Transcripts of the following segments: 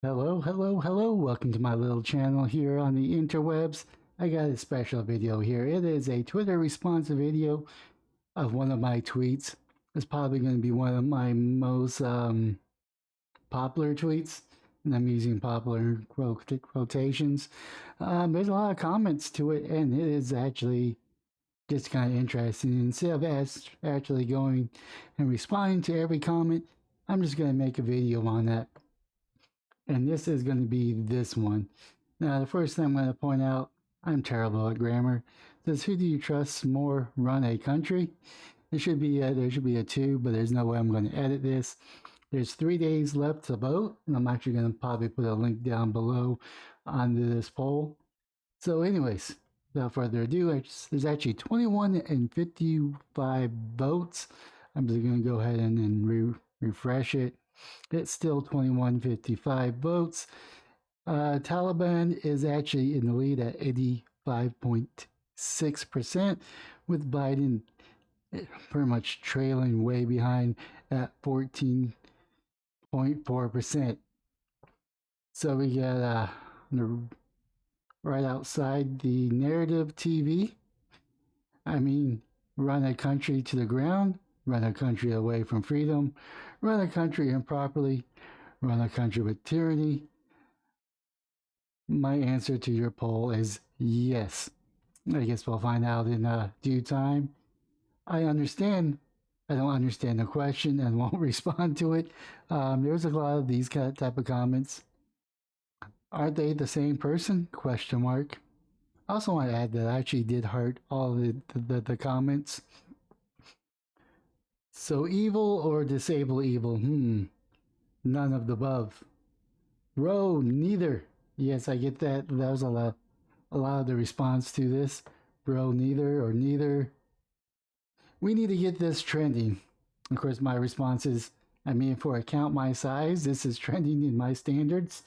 Hello, hello, hello. Welcome to my little channel here on the interwebs. I got a special video here. It is a Twitter response video of one of my tweets. It's probably going to be one of my most popular tweets, and I'm using popular quotations. There's a lot of comments to it, and it is actually just kind of interesting. Instead of actually going and responding to every comment, I'm just going to make a video on that, and this is going to be this one. Now, the first thing I'm going to point out, I'm terrible at grammar. It says, who do you trust more run a country? There should be a 2, but there's no way I'm going to edit this. There's 3 days left to vote, and I'm actually going to probably put a link down below onto this poll. So, anyways, without further ado, there's actually 21 and 55 votes. I'm just going to go ahead and refresh it. It's still 2155 votes. Taliban is actually in the lead at 85.6%, with Biden pretty much trailing way behind at 14.4%. So we got right outside the narrative TV. I mean, run a country to the ground, run a country away from freedom, run a country improperly, run a country with tyranny. My answer to your poll is yes. I guess we'll find out in due time. I understand. I don't understand the question and won't respond to it. There's a lot of these type of comments. Are they the same person? Question mark. I also want to add that I actually did heart all the comments. So evil or disable evil? None of the above. Bro, neither. Yes, I get that. That was a lot of the response to this. Bro, neither or neither. We need to get this trending. Of course, my response is, I mean, for a account my size, this is trending in my standards.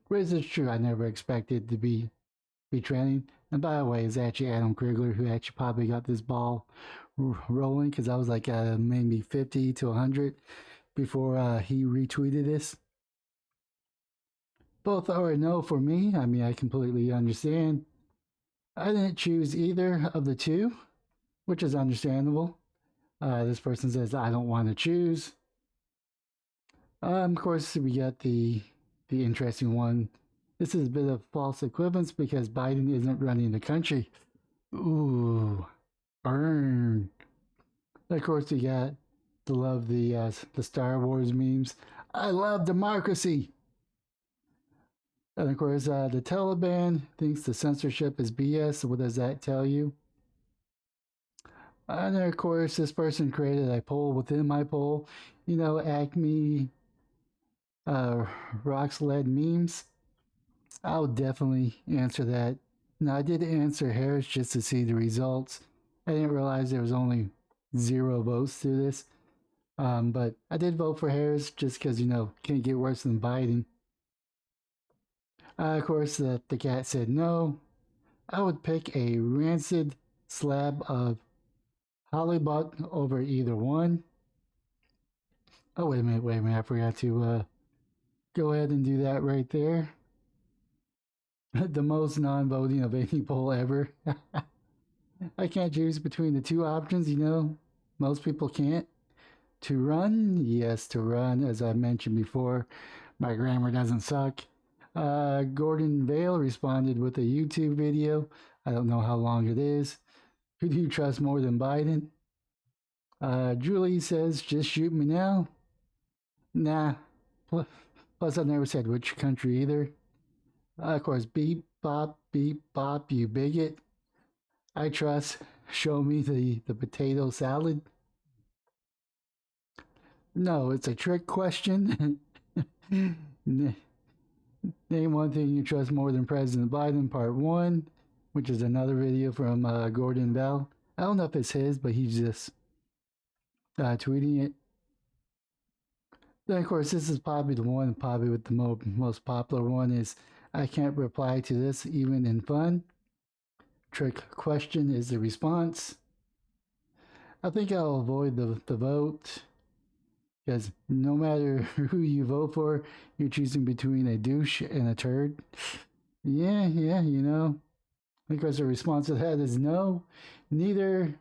Whereas it's true, I never expected to be trending. And by the way, it's actually Adam Krigler who actually probably got this ball rolling, because I was like maybe 50 to 100 before he retweeted this. Both are a no for me. I mean, I completely understand. I didn't choose either of the two, which is understandable. This person says, I don't want to choose. Of course, we got the interesting one. This is a bit of false equivalence because Biden isn't running the country. Ooh, burn. Of course, we got to love the Star Wars memes. I love democracy. And of course, the Taliban thinks the censorship is BS. What does that tell you? And of course, this person created a poll within my poll. You know, Acme rocks lead memes. I'll definitely answer that. Now, I did answer Harris just to see the results. I didn't realize there was only 0 votes to this. But I did vote for Harris just because, you know, can't get worse than Biden. Of course, the cat said no. I would pick a rancid slab of halibut over either one. Oh, wait a minute. I forgot to go ahead and do that right there. The most non-voting of any poll ever. I can't choose between the two options, you know. Most people can't. To run? Yes, to run, as I mentioned before. My grammar doesn't suck. Gordon Vale responded with a YouTube video. I don't know how long it is. Who do you trust more than Biden? Julie says, just shoot me now. Nah. Plus, I never said which country either. Of course, beep, bop, you bigot. I trust. Show me the potato salad. No, it's a trick question. Name one thing you trust more than President Biden, part 1, which is another video from Gordon Bell. I don't know if it's his, but he's just tweeting it. Then, of course, this is probably the one, probably with the most popular one is, I can't reply to this even in fun. Trick question is the response. I think I'll avoid the vote. Because no matter who you vote for, you're choosing between a douche and a turd. Yeah, yeah, you know. Because the response to that is no, neither.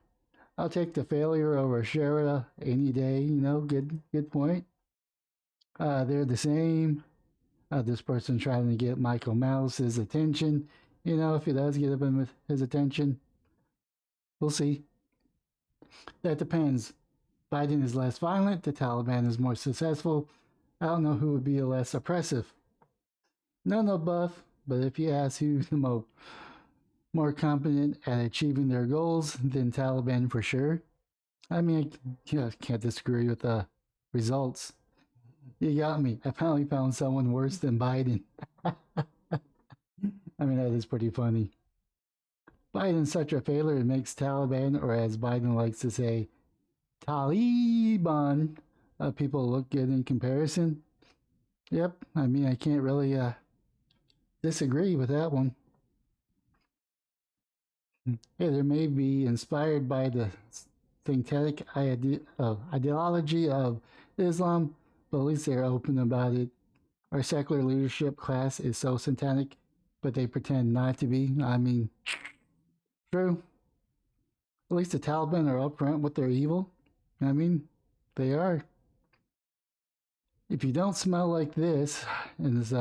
I'll take the failure over Shara any day. You know, good point. They're the same. This person trying to get Michael Malice's attention. You know, if he does get him his attention, we'll see. That depends. Biden is less violent. The Taliban is more successful. I don't know who would be less oppressive. None above. But if you ask who's the more competent at achieving their goals, then Taliban for sure. I mean, I can't disagree with the results. You got me. I finally found someone worse than Biden. I mean, that is pretty funny. Biden's such a failure it makes Taliban, or as Biden likes to say, Taliban, people look good in comparison. Yep, I mean, I can't really disagree with that one. Hey, there may be inspired by the synthetic ideology of Islam, but at least they're open about it. Our secular leadership class is so satanic, but they pretend not to be. I mean, true. At least the Taliban are upfront with their evil. I mean, they are. If you don't smell like this, and this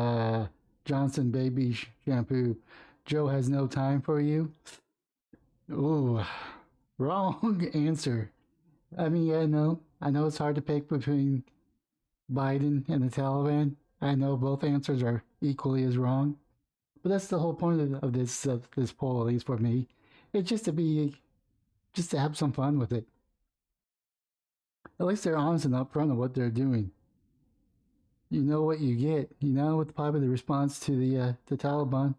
Johnson baby shampoo, Joe has no time for you. Ooh, wrong answer. I mean, yeah, no, I know it's hard to pick between Biden and the Taliban. I know both answers are equally as wrong, but that's the whole point of this poll, at least for me. It's just to have some fun with it. At least they're honest and upfront of what they're doing. You know what you get. You know, with probably the response to the Taliban,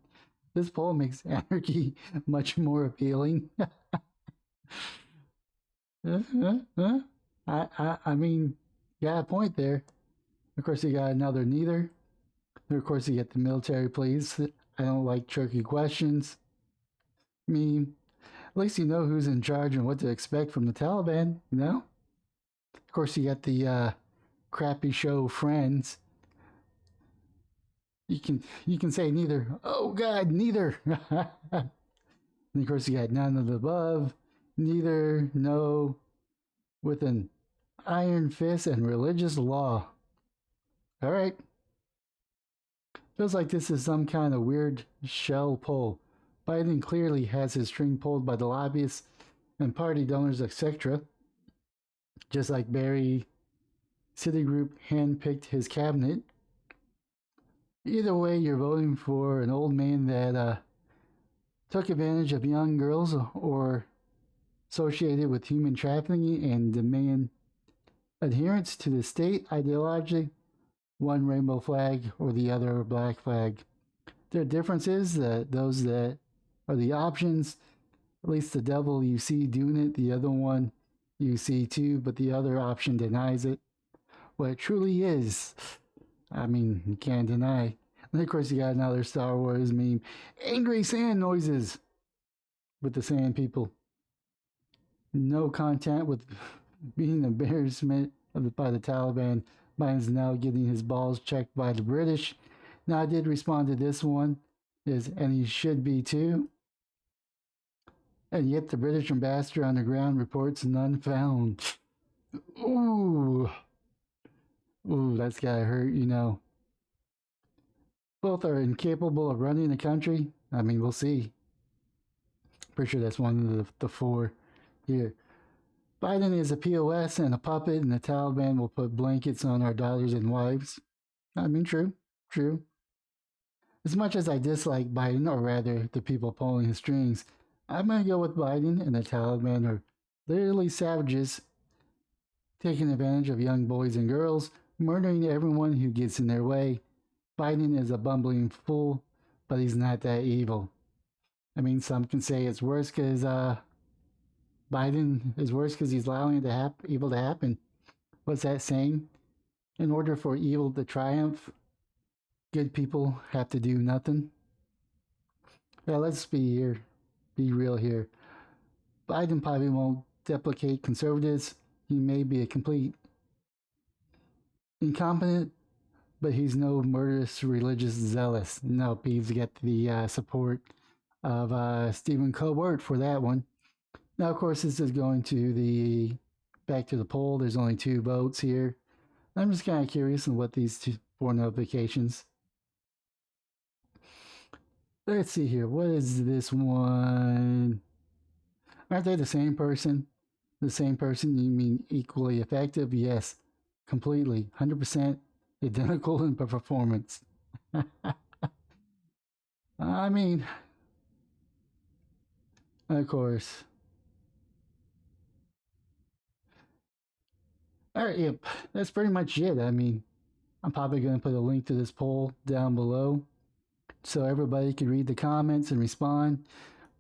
this poll makes anarchy much more appealing. I mean, you got a point there. Of course, you got another neither. And of course, you get the military please. I don't like tricky questions. I mean, at least you know who's in charge and what to expect from the Taliban, you know? Of course, you got the crappy show Friends. You can say neither. Oh God, neither. And of course, you got none of the above, neither, no, with an iron fist and religious law. All right. Feels like this is some kind of weird shell poll. Biden clearly has his string pulled by the lobbyists and party donors, etc. Just like Barry Citigroup handpicked his cabinet. Either way, you're voting for an old man that took advantage of young girls or associated with human trafficking and demand adherence to the state ideology, one rainbow flag or the other black flag. Their difference is that those that are the options, at least the devil you see doing it, the other one you see too, but the other option denies it. What it truly is, I mean, you can't deny. And of course, you got another Star Wars meme, angry sand noises with the sand people. No content with being embarrassment by the Taliban. Biden's now getting his balls checked by the British. Now, I did respond to this one, and he should be too. And yet, the British ambassador on the ground reports none found. Ooh, that's gotta hurt, you know. Both are incapable of running the country. I mean, we'll see. Pretty sure that's one of the four here. Biden is a POS and a puppet, and the Taliban will put blankets on our daughters and wives. I mean, true. As much as I dislike Biden, or rather the people pulling his strings, I'm going to go with Biden, and the Taliban are literally savages taking advantage of young boys and girls, murdering everyone who gets in their way. Biden is a bumbling fool, but he's not that evil. I mean, some can say it's worse because Biden is worse because he's allowing evil to happen. What's that saying? In order for evil to triumph, good people have to do nothing. Yeah, let's be real here. Biden probably won't deprecate conservatives. He may be a complete incompetent, but he's no murderous religious zealous. No, please get the support of Stephen Colbert for that one. Now, of course, this is going to the back to the poll. There's only 2 votes here. I'm just kind of curious on what these 4 notifications. Let's see here. What is this one? Aren't they the same person? The same person? You mean equally effective? Yes, completely. 100% identical in performance. I mean, of course. All right, yep. That's pretty much it. I mean, I'm probably going to put a link to this poll down below so everybody can read the comments and respond.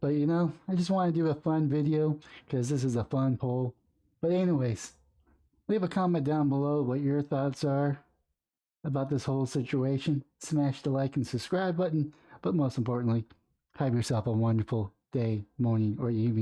But you know, I just want to do a fun video because this is a fun poll. But anyways, leave a comment down below what your thoughts are about this whole situation. Smash the like and subscribe button. But most importantly, have yourself a wonderful day, morning, or evening.